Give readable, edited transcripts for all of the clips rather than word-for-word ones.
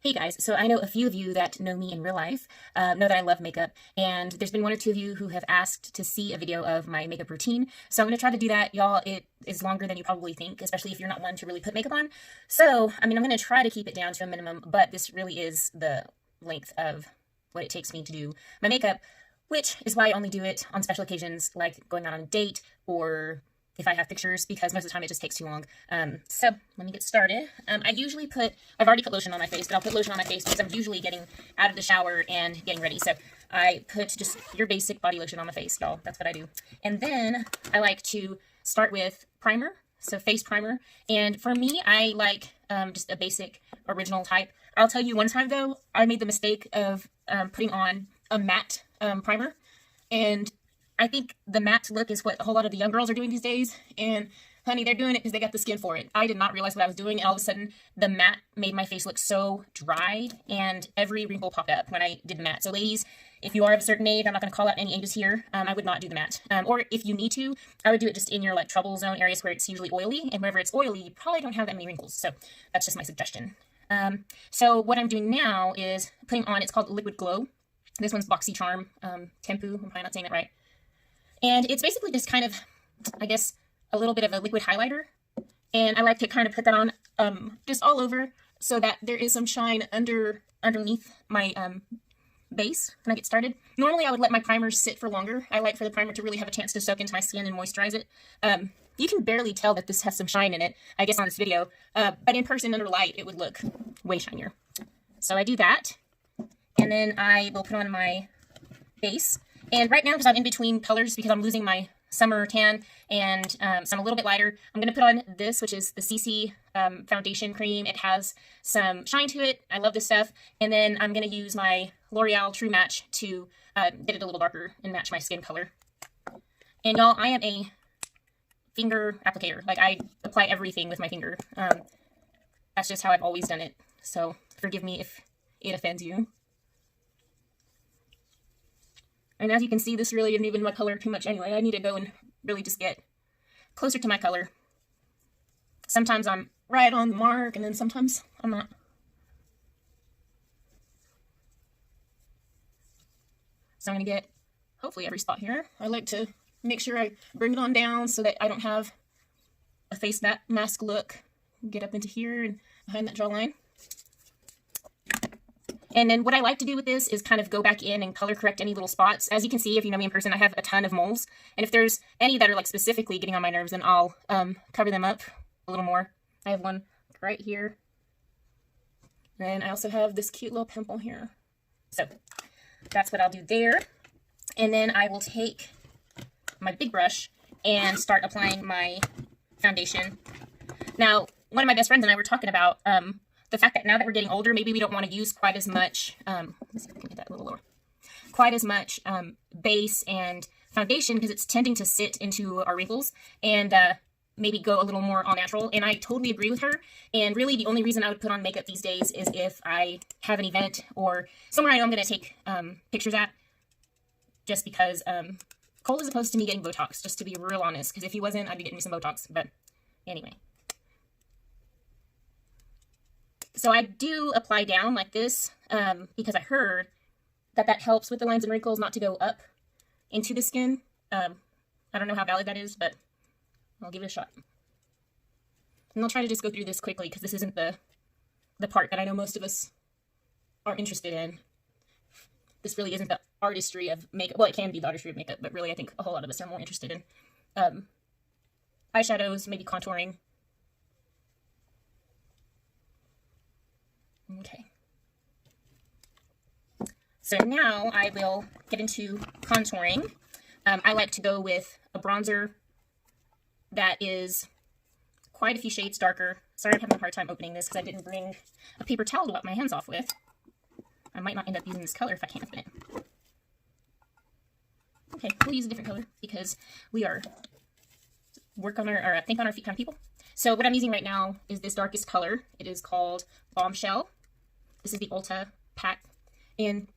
Hey guys, so I know a few of you that know me in real life know that I love makeup, and there's been one or two of you who have asked to see a video of my makeup routine. So I'm going to try to do that, y'all. It is longer than you probably think, especially if you're not one to really put makeup on. So, I'm going to try to keep it down to a minimum, but this really is the length of what it takes me to do my makeup, which is why I only do it on special occasions like going out on a date or if I have pictures, because most of the time it just takes too long. So let me get started. I've already put lotion on my face, but I'll put lotion on my face because I'm usually getting out of the shower and getting ready. So I put just your basic body lotion on my face, y'all. That's what I do. And then I like to start with primer, so face primer. And for me, I like just a basic original type. I'll tell you one time though, I made the mistake of putting on a matte primer, and I think the matte look is what a whole lot of the young girls are doing these days, and honey, they're doing it because they got the skin for it. I did not realize what I was doing, and all of a sudden, the matte made my face look so dry, and every wrinkle popped up when I did the matte. So ladies, if you are of a certain age, I'm not going to call out any ages here, I would not do the matte. Or if you need to, I would do it just in your like trouble zone areas where it's usually oily, and wherever it's oily, you probably don't have that many wrinkles. So that's just my suggestion. So what I'm doing now is putting on, it's called Liquid Glow. This one's BoxyCharm Tempu, I'm probably not saying that right. And it's basically just kind of, I guess, a little bit of a liquid highlighter. And I like to kind of put that on just all over so that there is some shine underneath my base when I get started. Normally, I would let my primer sit for longer. I like for the primer to really have a chance to soak into my skin and moisturize it. You can barely tell that this has some shine in it, I guess, on this video. But in person, under light, it would look way shinier. So I do that. And then I will put on my base. And right now, because I'm in between colors, because I'm losing my summer tan and so I'm a little bit lighter, I'm going to put on this, which is the CC foundation cream. It has some shine to it. I love this stuff. And then I'm going to use my L'Oreal True Match to get it a little darker and match my skin color. And y'all, I am a finger applicator. Like, I apply everything with my finger. That's just how I've always done it. So forgive me if it offends you. And as you can see, this really isn't even my color too much anyway. I need to go and really just get closer to my color. Sometimes I'm right on the mark, and then sometimes I'm not. So I'm going to get, hopefully, every spot here. I like to make sure I bring it on down so that I don't have a face mask look. Get up into here and behind that jawline. And then what I like to do with this is kind of go back in and color correct any little spots. As you can see, if you know me in person, I have a ton of moles. And if there's any that are like specifically getting on my nerves, then I'll cover them up a little more. I have one right here. And I also have this cute little pimple here. So that's what I'll do there. And then I will take my big brush and start applying my foundation. Now, one of my best friends and I were talking about the fact that now that we're getting older, maybe we don't want to use quite as much, let's see if I can get that a little lower, quite as much base and foundation because it's tending to sit into our wrinkles and maybe go a little more all natural. And I totally agree with her. And really the only reason I would put on makeup these days is if I have an event or somewhere I know I'm going to take pictures at, just because Cole is opposed to me getting Botox, just to be real honest, because if he wasn't, I'd be getting me some Botox. But anyway. So I do apply down like this because I heard that that helps with the lines and wrinkles not to go up into the skin. I don't know how valid that is, but I'll give it a shot. And I'll try to just go through this quickly because this isn't the part that I know most of us are interested in. This really isn't the artistry of makeup. Well, it can be the artistry of makeup, but really I think a whole lot of us are more interested in eyeshadows, maybe contouring. Okay. So now I will get into contouring. I like to go with a bronzer that is quite a few shades darker. Sorry, I'm having a hard time opening this because I didn't bring a paper towel to wipe my hands off with. I might not end up using this color if I can't open it. Okay, we'll use a different color because we are think on our feet kind of people. So what I'm using right now is this darkest color. It is called Bombshell. This is the Ulta pack, and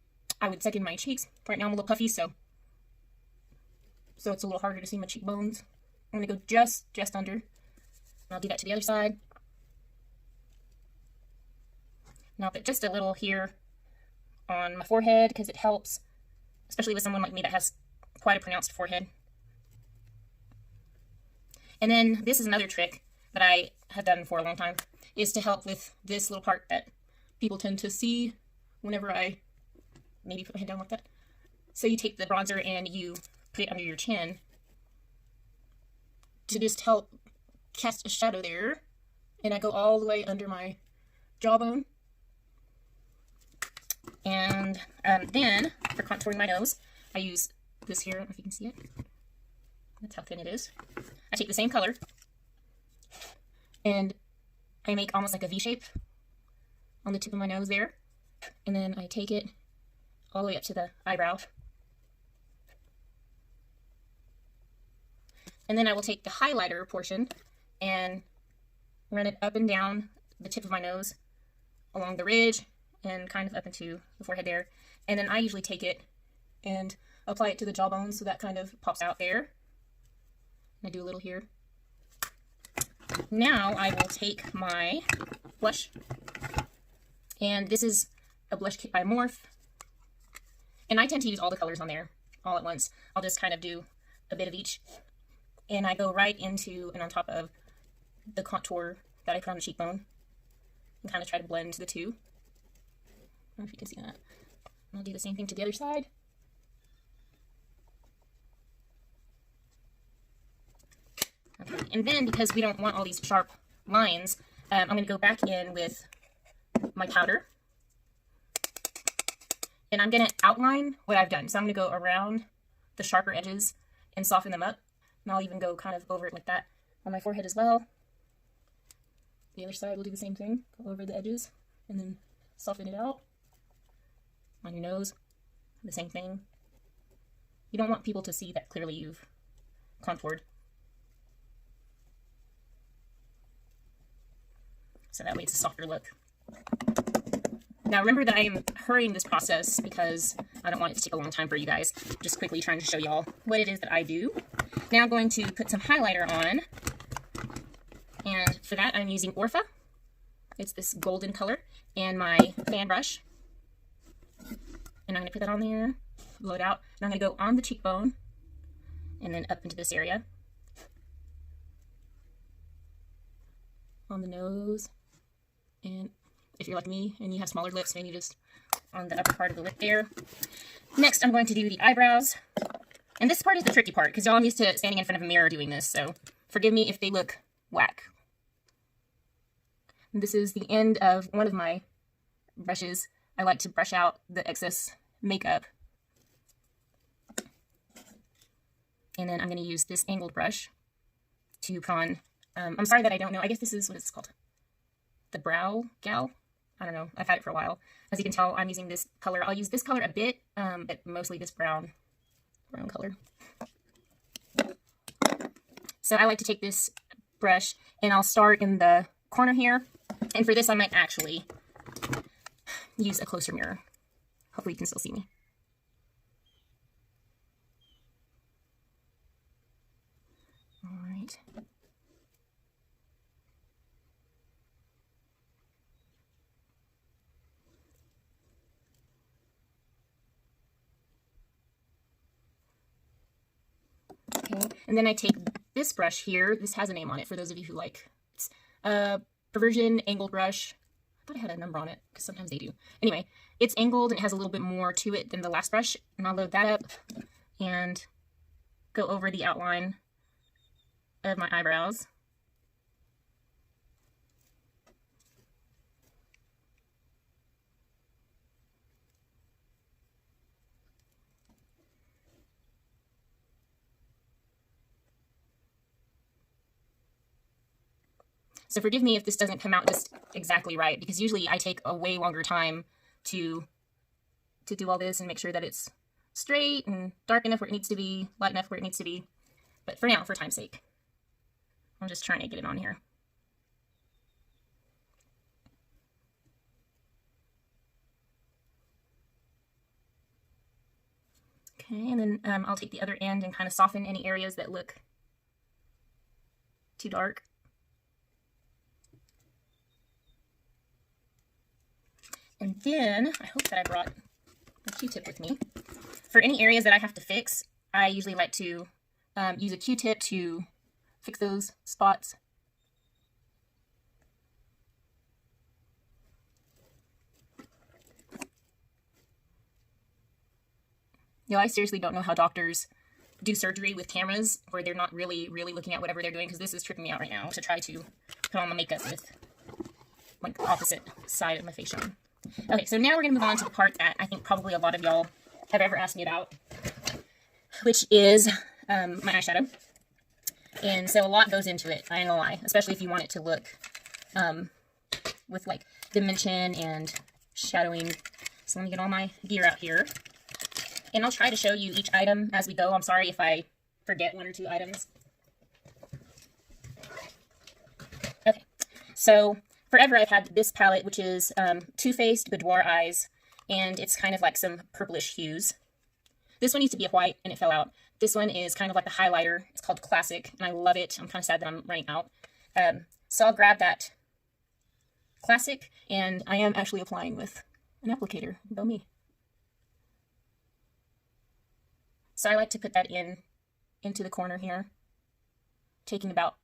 I would set in my cheeks. Right now I'm a little puffy, so it's a little harder to see my cheekbones. I'm gonna go just under. And I'll do that to the other side. And I'll put just a little here on my forehead because it helps, especially with someone like me that has quite a pronounced forehead. And then this is another trick that I have done for a long time, is to help with this little part that people tend to see whenever I maybe put my head down like that. So you take the bronzer and you put it under your chin to just help cast a shadow there. And I go all the way under my jawbone. And then for contouring my nose, I use this here. I don't know if you can see it. That's how thin it is. I take the same color and I make almost like a V shape on the tip of my nose there. And then I take it all the way up to the eyebrow. And then I will take the highlighter portion and run it up and down the tip of my nose, along the ridge, and kind of up into the forehead there. And then I usually take it and apply it to the jawbone, so that kind of pops out there. And I do a little here. Now I will take my blush, and this is a blush kit by Morphe. And I tend to use all the colors on there all at once. I'll just kind of do a bit of each. And I go right into and on top of the contour that I put on the cheekbone and kind of try to blend the two. I don't know if you can see that. And I'll do the same thing to the other side. Okay. And then, because we don't want all these sharp lines, I'm going to go back in with my powder. And I'm going to outline what I've done. So I'm going to go around the sharper edges and soften them up. And I'll even go kind of over it like that on my forehead as well. The other side will do the same thing. Go over the edges and then soften it out. On your nose, the same thing. You don't want people to see that clearly you've contoured. So that way it's a softer look. Now remember that I am hurrying this process because I don't want it to take a long time for you guys. Just quickly trying to show y'all what it is that I do. Now I'm going to put some highlighter on. And for that I'm using Orpha. It's this golden color. And my fan brush. And I'm going to put that on there, blow it out. And I'm going to go on the cheekbone and then up into this area. On the nose. And if you're like me and you have smaller lips, maybe just on the upper part of the lip there. Next, I'm going to do the eyebrows. And this part is the tricky part because y'all, I'm used to standing in front of a mirror doing this, so forgive me if they look whack. And this is the end of one of my brushes. I like to brush out the excess makeup. And then I'm going to use this angled brush to put on, I'm sorry that I don't know, I guess this is what it's called. The Brow Gal? I don't know, I've had it for a while. As you can tell, I'm using this color. I'll use this color a bit, but mostly this brown color. So I like to take this brush and I'll start in the corner here. And for this, I might actually use a closer mirror. Hopefully you can still see me. All right. Okay, and then I take this brush here. This has a name on it for those of you who like. It's Perversion Angled Brush. I thought it had a number on it because sometimes they do. Anyway, it's angled and it has a little bit more to it than the last brush. And I'll load that up and go over the outline of my eyebrows. So forgive me if this doesn't come out just exactly right, because usually I take a way longer time to do all this and make sure that it's straight and dark enough where it needs to be, light enough where it needs to be. But for now, for time's sake, I'm just trying to get it on here. Okay, and then I'll take the other end and kind of soften any areas that look too dark. And then I hope that I brought a Q-tip with me. For any areas that I have to fix, I usually like to use a Q-tip to fix those spots. You know, I seriously don't know how doctors do surgery with cameras where they're not really looking at whatever they're doing, because this is tripping me out right now to try to put on the makeup with like the opposite side of my face on. Okay, so now we're going to move on to the part that I think probably a lot of y'all have ever asked me about, which is my eyeshadow. And so a lot goes into it, I ain't gonna lie, especially if you want it to look with like dimension and shadowing. So let me get all my gear out here. And I'll try to show you each item as we go. I'm sorry if I forget one or two items. Okay, so forever I've had this palette, which is Too Faced Boudoir Eyes, and it's kind of like some purplish hues. This one used to be a white, and it fell out. This one is kind of like a highlighter. It's called Classic, and I love it. I'm kind of sad that I'm running out. So I'll grab that Classic, and I am actually applying with an applicator. Go me. So I like to put that into the corner here, taking about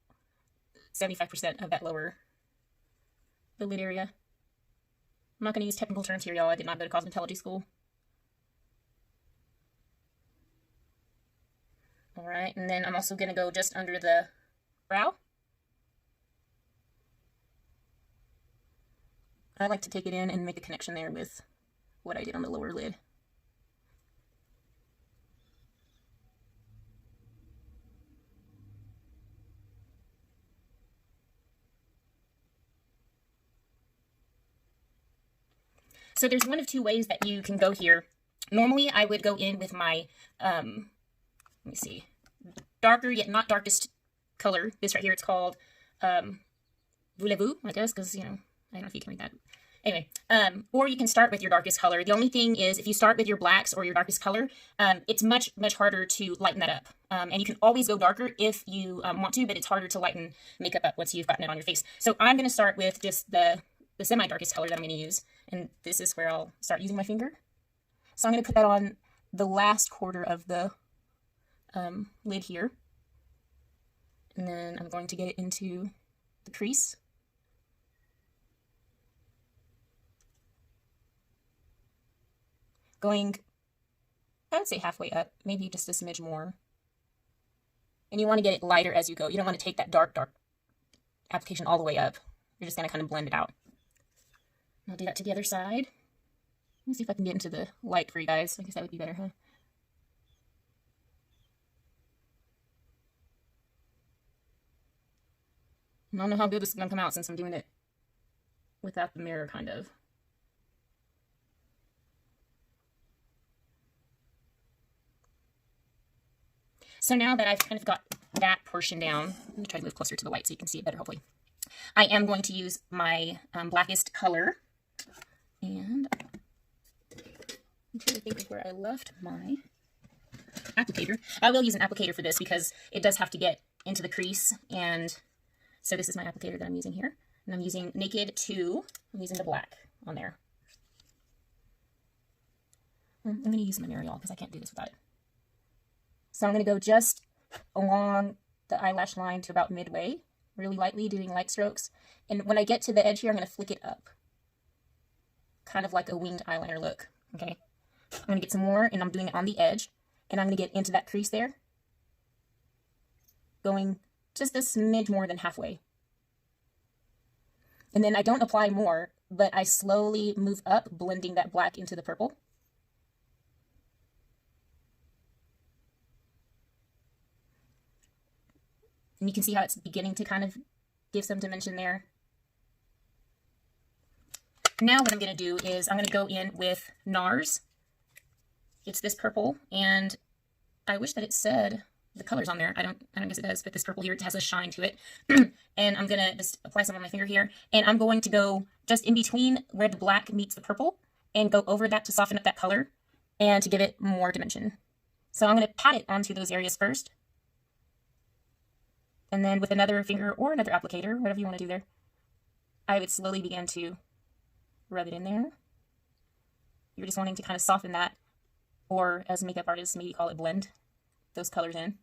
75% of that lower the lid area. I'm not going to use technical terms here, y'all. I did not go to cosmetology school. All right, and then I'm also going to go just under the brow. I like to take it in and make a connection there with what I did on the lower lid. So there's one of two ways that you can go here. Normally I would go in with my, let me see, darker yet not darkest color. This right here, it's called Voulez-vous, I guess, because, you know, I don't know if you can read that. Anyway, or you can start with your darkest color. The only thing is, if you start with your blacks or your darkest color, it's much harder to lighten that up. And you can always go darker if you want to, but it's harder to lighten makeup up once you've gotten it on your face. So I'm going to start with just the semi-darkest color that I'm going to use. And this is where I'll start using my finger. So I'm going to put that on the last quarter of the lid here. And then I'm going to get it into the crease. Going, I would say halfway up, maybe just a smidge more. And you want to get it lighter as you go. You don't want to take that dark application all the way up. You're just going to kind of blend it out. I'll do that to the other side. Let me see if I can get into the light for you guys. I guess that would be better, huh? I don't know how good this is going to come out since I'm doing it without the mirror, kind of. So now that I've kind of got that portion down, I'm going to try to move closer to the light so you can see it better, hopefully. I am going to use my blackest color. And I'm trying to think of where I left my applicator. I will use an applicator for this because it does have to get into the crease. And so this is my applicator that I'm using here. And I'm using Naked 2. I'm using the black on there. I'm going to use my mirror, y'all, because I can't do this without it. So I'm going to go just along the eyelash line to about midway, really lightly, doing light strokes. And when I get to the edge here, I'm going to flick it up. Kind of like a winged eyeliner look, okay? I'm going to get some more, and I'm doing it on the edge. And I'm going to get into that crease there. Going just a smidge more than halfway. And then I don't apply more, but I slowly move up, blending that black into the purple. And you can see how it's beginning to kind of give some dimension there. Now what I'm going to do is I'm going to go in with NARS. It's this purple, and I wish that it said the colors on there. I don't guess it does, but this purple here, it has a shine to it. And I'm going to just apply some on my finger here. And I'm going to go just in between where the black meets the purple and go over that to soften up that color and to give it more dimension. So I'm going to pat it onto those areas first. And then with another finger or another applicator, whatever you want to do there, I would slowly begin to rub it in there. you're just wanting to kind of soften that, or as a makeup artist, maybe call it blend those colors in.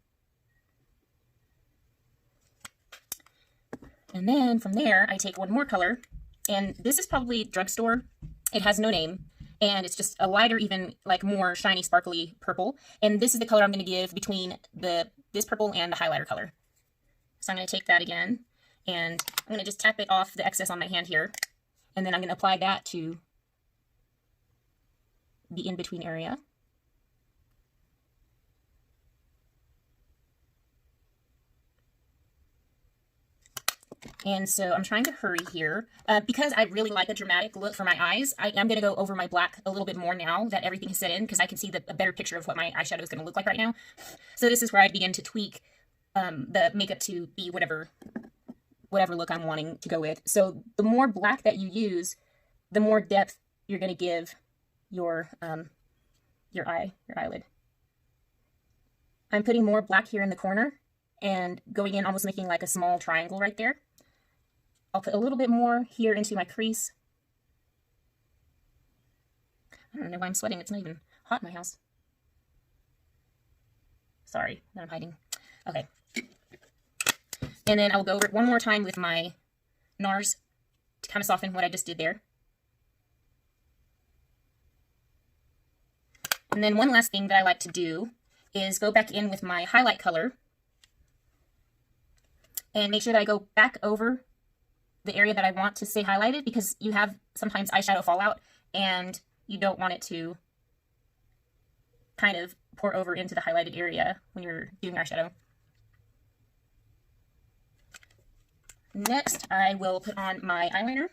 And then from there, I take one more color, and this is probably drugstore. It has no name, and it's just a lighter, even like more shiny, sparkly purple. And this is the color I'm going to give between this purple and the highlighter color. So I'm going to take that again, and I'm going to just tap it off the excess on my hand here, and then I'm going to apply that to the in-between area. And so I'm trying to hurry here because I really like a dramatic look for my eyes. I'm going to go over my black a little bit more now that everything is set in, because I can see a better picture of what my eyeshadow is going to look like right now. So this is where I begin to tweak the makeup to be whatever look I'm wanting to go with. So the more black that you use, the more depth you're going to give your eyelid. I'm putting more black here in the corner and going in, almost making like a small triangle right there. I'll put a little bit more here into my crease. I don't know why I'm sweating. It's not even hot in my house. Sorry that I'm hiding. Okay. And then I'll go over it one more time with my NARS to kind of soften what I just did there. And then one last thing that I like to do is go back in with my highlight color and make sure that I go back over the area that I want to stay highlighted, because you have sometimes eyeshadow fallout and you don't want it to kind of pour over into the highlighted area when you're doing eyeshadow. Next, I will put on my eyeliner.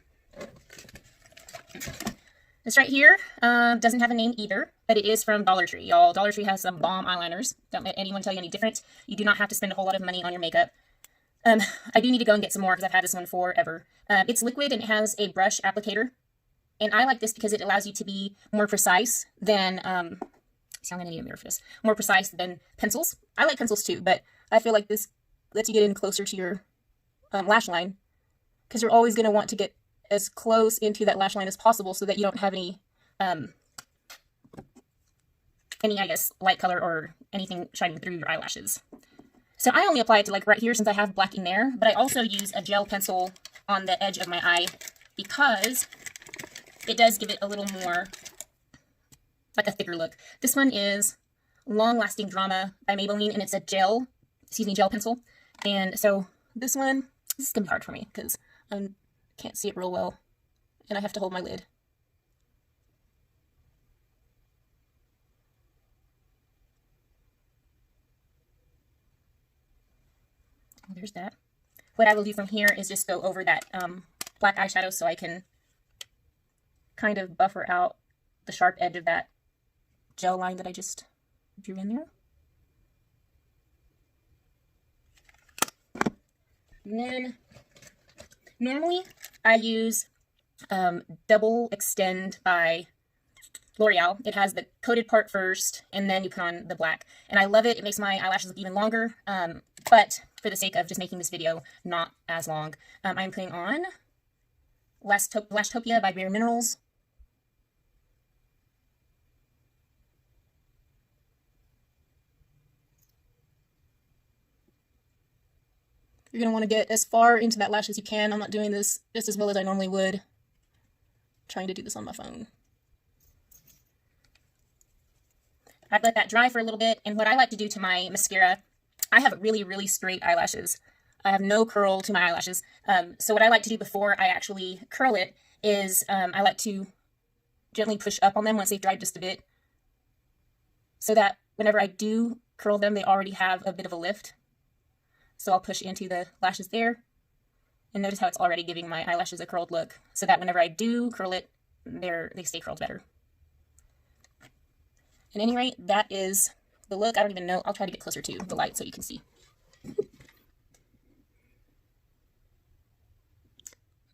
This right here doesn't have a name either, but it is from Dollar Tree. Y'all, Dollar Tree has some bomb eyeliners. Don't let anyone tell you any different. You do not have to spend a whole lot of money on your makeup. I do need to go and get some more because I've had this one forever. It's liquid and it has a brush applicator. And I like this because it allows you to be more precise than, see, I'm going to need a mirror for this, more precise than pencils. I like pencils too, but I feel like this lets you get in closer to your lash line, because you're always going to want to get as close into that lash line as possible so that you don't have any, I guess, light color or anything shining through your eyelashes. So I only apply it to like right here since I have black in there, but I also use a gel pencil on the edge of my eye because it does give it a little more, like a thicker look. This one is Long Lasting Drama by Maybelline, and it's a gel pencil. And so this is going to be hard for me because I can't see it real well, and I have to hold my lid. There's that. What I will do from here is just go over that black eyeshadow so I can kind of buffer out the sharp edge of that gel line that I just drew in there. And then normally I use Double Extend by L'Oreal. It has the coated part first, and then you put on the black. And I love it. It makes my eyelashes look even longer. But for the sake of just making this video not as long, I'm putting on Lashtopia by Bare Minerals. You're going to want to get as far into that lash as you can. I'm not doing this just as well as I normally would. I'm trying to do this on my phone. I've let that dry for a little bit, and what I like to do to my mascara, I have really, really straight eyelashes. I have no curl to my eyelashes. So what I like to do before I actually curl it is I like to gently push up on them once they've dried just a bit, so that whenever I do curl them, they already have a bit of a lift. So I'll push into the lashes there, and notice how it's already giving my eyelashes a curled look, so that whenever I do curl it, they stay curled better. At any rate, that is the look. I don't even know. I'll try to get closer to the light so you can see.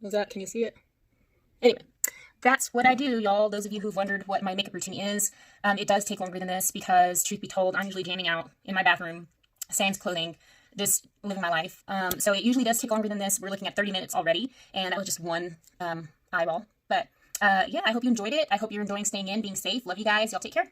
How's that? Can you see it? Anyway, that's what I do, y'all. Those of you who've wondered what my makeup routine is, it does take longer than this because, truth be told, I'm usually jamming out in my bathroom, sans clothing, just living my life. So it usually does take longer than this. We're looking at 30 minutes already, and that was just one eyeball. But yeah, I hope you enjoyed it. I hope you're enjoying staying in, being safe. Love you guys. Y'all take care.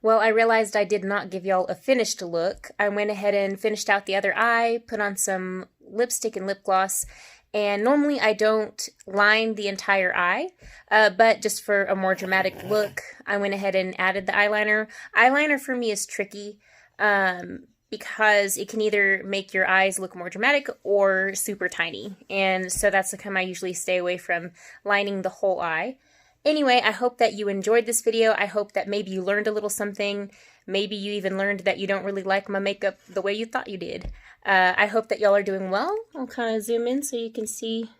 Well, I realized I did not give y'all a finished look. I went ahead and finished out the other eye, put on some lipstick and lip gloss, and normally I don't line the entire eye, but just for a more dramatic look, I went ahead and added the eyeliner. Eyeliner for me is tricky because it can either make your eyes look more dramatic or super tiny, and so that's the time I usually stay away from lining the whole eye. Anyway, I hope that you enjoyed this video. I hope that maybe you learned a little something. Maybe you even learned that you don't really like my makeup the way you thought you did. I hope that y'all are doing well. I'll kind of zoom in so you can see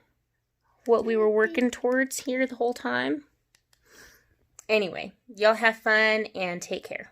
what we were working towards here the whole time. Anyway, y'all have fun and take care.